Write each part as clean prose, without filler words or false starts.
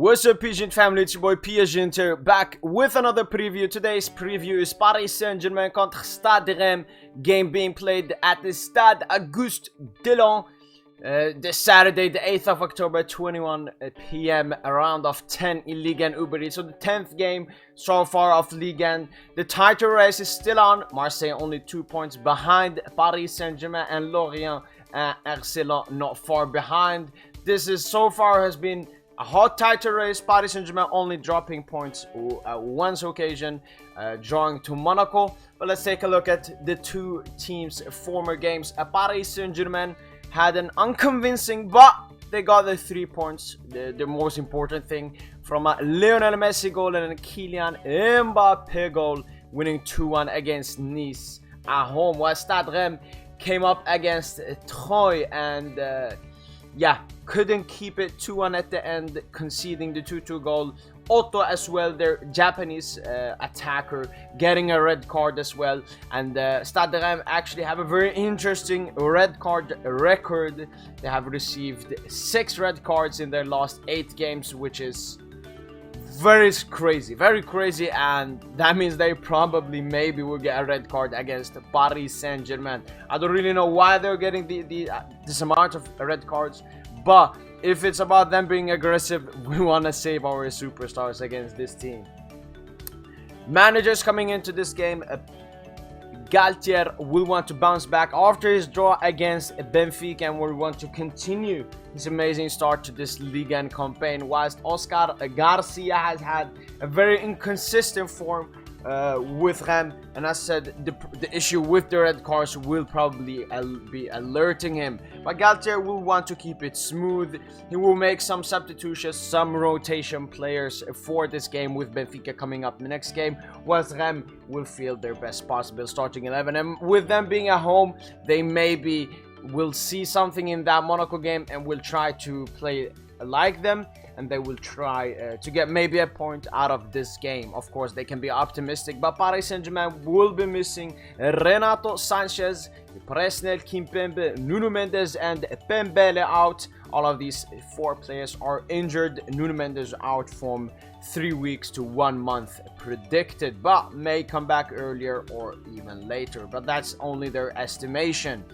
What's up, PSGINT family? It's your boy PSGINT here, back with another preview. Today's preview is Paris Saint-Germain contre Stade De Reims, game being played at the Stade De Reims this Saturday, the 8th of October, 21 p.m. around of 10 in Ligue and Uber. So the 10th game so far of Ligue and the title race is still on. Marseille only 2 points behind Paris Saint-Germain, and Lorient and Arsenal not far behind. This is so far has been a hot title race. Paris Saint-Germain only dropping points at one occasion, drawing to Monaco. But let's take a look at the two teams' former games. Paris Saint-Germain had an unconvincing, but they got the 3 points, the most important thing, from a Lionel Messi goal and a Kylian Mbappe goal, winning 2-1 against Nice at home. While Stade Reims came up against Troyes and couldn't keep it 2-1 at the end, conceding the 2-2 goal. Otto as well, their Japanese attacker, getting a red card as well. And Stade De Reims actually have a very interesting red card record. They have received 6 red cards in their last 8 games, which is very crazy, and that means they probably maybe will get a red card against Paris Saint-Germain. I don't really know why they're getting this amount of red cards, but if it's about them being aggressive, we want to save our superstars against this team. Managers coming into this game, Galtier will want to bounce back after his draw against Benfica and will want to continue his amazing start to this Ligue 1 campaign, whilst Oscar Garcia has had a very inconsistent form with Reims, and as I said, the issue with the red cards will probably be alerting him. But Galtier will want to keep it smooth. He will make some substitutions, some rotation players for this game, with Benfica coming up the next game, whilst Reims will field their best possible starting 11. And with them being at home, they maybe will see something in that Monaco game and will try to play like them, and they will try to get maybe a point out of this game. Of course, they can be optimistic, but Paris Saint-Germain will be missing Renato Sanchez, Presnel Kimpembe, Nuno Mendes, and Pembele out. All of these 4 players are injured. Nuno Mendes out from 3 weeks to 1 month predicted, but may come back earlier or even later, but that's only their estimation.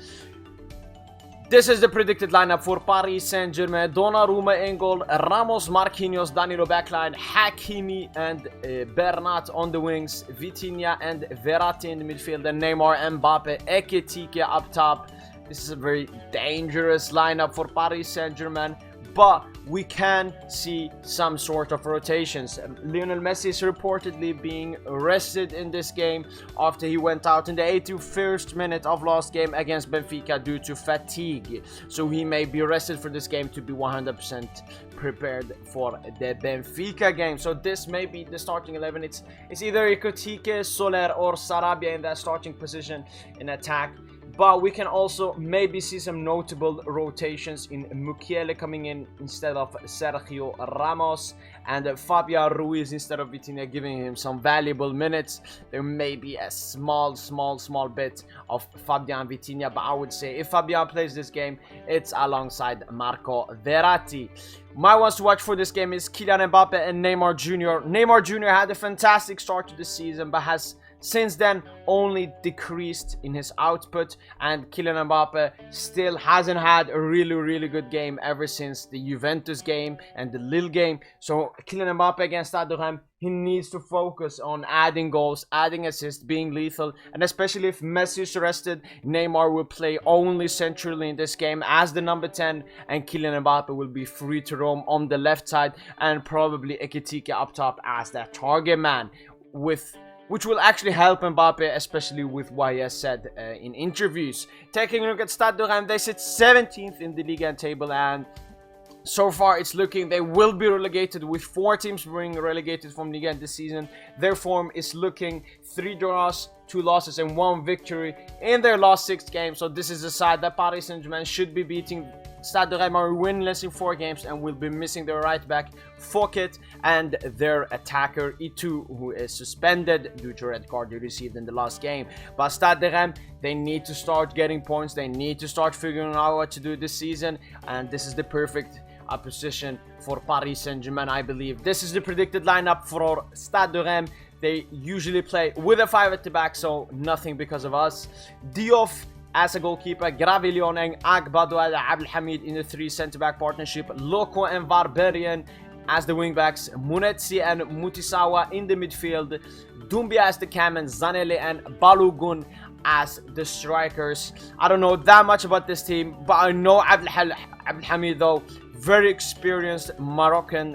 This is the predicted lineup for Paris Saint-Germain. Donnarumma in goal, Ramos, Marquinhos, Danilo backline, Hakimi and Bernat on the wings, Vitinha and Verratti in the midfield, and Neymar, Mbappe, Ekitike up top. This is a very dangerous lineup for Paris Saint-Germain, but we can see some sort of rotations. Lionel Messi is reportedly being rested in this game after he went out in the 81st minute of last game against Benfica due to fatigue. So he may be rested for this game to be 100% prepared for the Benfica game. So this may be the starting 11. It's either Ekitike, Soler or Sarabia in that starting position in attack. But we can also maybe see some notable rotations in Mukiele coming in instead of Sergio Ramos, and Fabian Ruiz instead of Vitinha, giving him some valuable minutes. There may be a small bit of Fabian Vitinha, but I would say if Fabian plays this game, it's alongside Marco Verratti. My ones to watch for this game is Kylian Mbappe and Neymar Jr. Neymar Jr. had a fantastic start to the season, but has since then only decreased in his output, and Kylian Mbappe still hasn't had a really good game ever since the Juventus game and the Lille game. So Kylian Mbappe against Stade De Reims, he needs to focus on adding goals, adding assists, being lethal, and especially if Messi is rested, Neymar will play only centrally in this game as the number 10, and Kylian Mbappe will be free to roam on the left side, and probably Ekitike up top as that target man, which will actually help Mbappe, especially with what he has said in interviews. Taking a look at Stade De Reims, they sit 17th in the Ligue 1 table, and so far it's looking they will be relegated, with 4 teams being relegated from Ligue 1 this season. Their form is looking 3 draws, 2 losses and 1 victory in their last 6 games. So this is a side that Paris Saint-Germain should be beating. Stade De Reims are winless in 4 games and will be missing their right back Fouquet and their attacker Itu, who is suspended due to a red card he received in the last game. But Stade De Reims, they need to start getting points. They need to start figuring out what to do this season, and this is the perfect a position for Paris Saint-Germain, I believe. This is the predicted lineup for Stade De Reims. They usually play with a 5 at the back, so nothing because of us. Diouf as a goalkeeper, Gravillion and Agbadou and Abdelhamid in the 3 centre-back partnership, Loco and Barbarian as the wingbacks, Munetsi and Mutisawa in the midfield, Doumbia as the cam, and Zanele and Balogun as the strikers. I don't know that much about this team, but I know Abdelhamid though, very experienced Moroccan,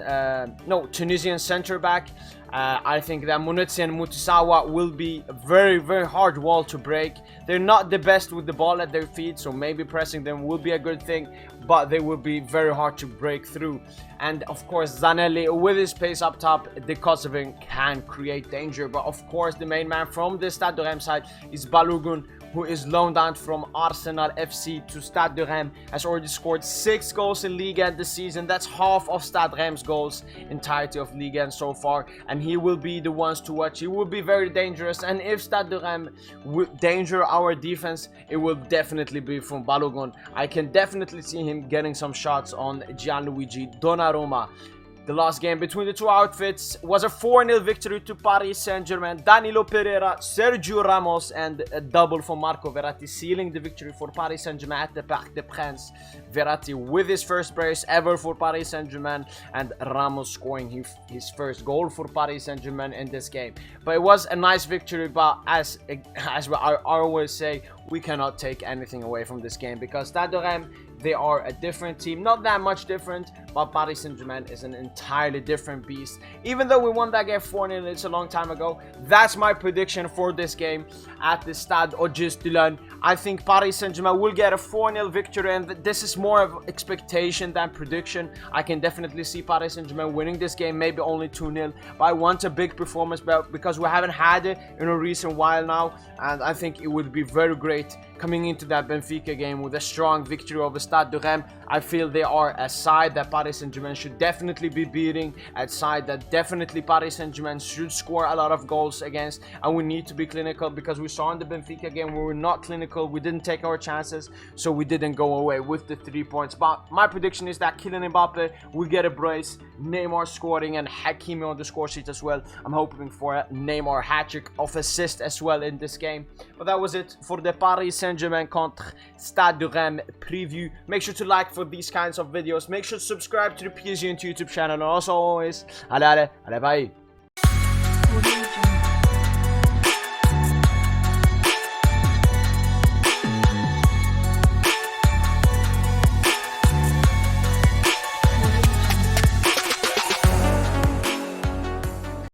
Tunisian centre-back. I think that Munetsi and Mutisawa will be a very, very hard wall to break. They're not the best with the ball at their feet, so maybe pressing them will be a good thing, but they will be very hard to break through. And of course, Zanelli with his pace up top, the Kosovan can create danger. But of course, the main man from the Stade De Reims side is Balogun, who is loaned out from Arsenal FC to Stade De Reims, has already scored 6 goals in Ligue this season. That's half of Stade De Reims' goals, entirety of Ligue so far, and he will be the ones to watch. He will be very dangerous, and if Stade De Reims will danger our defense, it will definitely be from Balogun. I can definitely see him getting some shots on Gianluigi Donnarumma. The last game between the two outfits was a 4-0 victory to Paris Saint-Germain. Danilo Pereira, Sergio Ramos, and a double for Marco Verratti, sealing the victory for Paris Saint-Germain at the Parc des Princes. Verratti with his first brace ever for Paris Saint-Germain, and Ramos scoring his first goal for Paris Saint-Germain in this game. But it was a nice victory, but as I always say, we cannot take anything away from this game, because Stade De Reims, they are a different team, not that much different, but Paris Saint-Germain is an entirely different beast. Even though we won that game 4-0, it's a long time ago. That's my prediction for this game at the Stade De Reims. I think Paris Saint-Germain will get a 4-0 victory, and this is more of expectation than prediction. I can definitely see Paris Saint-Germain winning this game, maybe only 2-0, but I want a big performance because we haven't had it in a recent while now, and I think it would be very great coming into that Benfica game with a strong victory over Stade De Reims. I feel they are a side that Paris Saint-Germain should definitely be beating, a side that definitely Paris Saint-Germain should score a lot of goals against, and we need to be clinical, because we saw in the Benfica game we were not clinical, we didn't take our chances, so we didn't go away with the 3 points. But my prediction is that Kylian Mbappe will get a brace, Neymar scoring, and Hakimi on the score sheet as well. I'm hoping for a Neymar hat-trick of assist as well in this game. But that was it for the Paris Saint-Germain contre Stade De Reims preview. Make sure to like for these kinds of videos. Make sure to subscribe to the PSGINT YouTube channel. And also always, allez, bye.